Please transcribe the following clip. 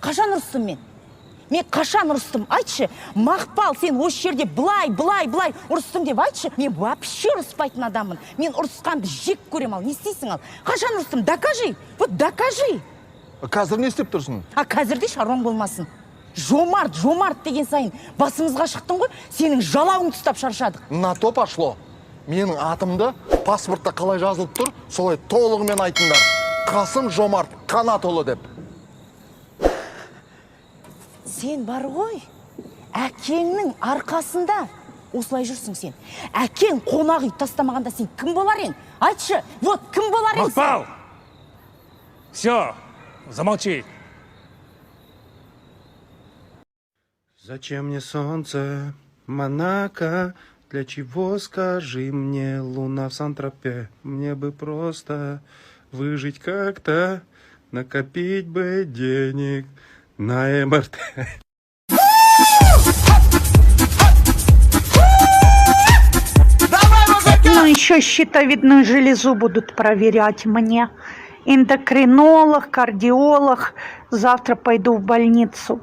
қашан ұрыстым мен? Мен қашан ұрыстым? Айтшы, Мақпал, сен осы жерде былай ұрыстым деп айтшы. Мен вообще ұрыспайтын адаммын. Мен ұрысқанды жек көрем ал. Не істейсің ал? Қашан ұрыстым? Докажи. Вот докажи. Қазір не істеп тұрсың? Қазірде шаруаң болмасын. Жомарт деген сайын басымызға шықтың ғой, сенің жалауын ұстап шаршадық. На то пошло. Менің атымды паспортта қалай жазылып тұр, солай толығымен айтыңдар. Қасым Жомарт Қанатұлы деп. Сен бар ғой, әкеңнің арқасында осылай жүрсің сен. Әкең қонақ үй тастамағанда сен кім болар ең? Айтшы, вот кім болар ең сен? Мақпал! Все, замолчи. Зачем мне солнце, Монако? Для чего, скажи мне, луна в Сан-Тропе? Мне бы просто выжить как-то, накопить бы денег на МРТ. Ну, еще щитовидную железу будут проверять мне. Эндокринолог, кардиолог. Завтра пойду в больницу.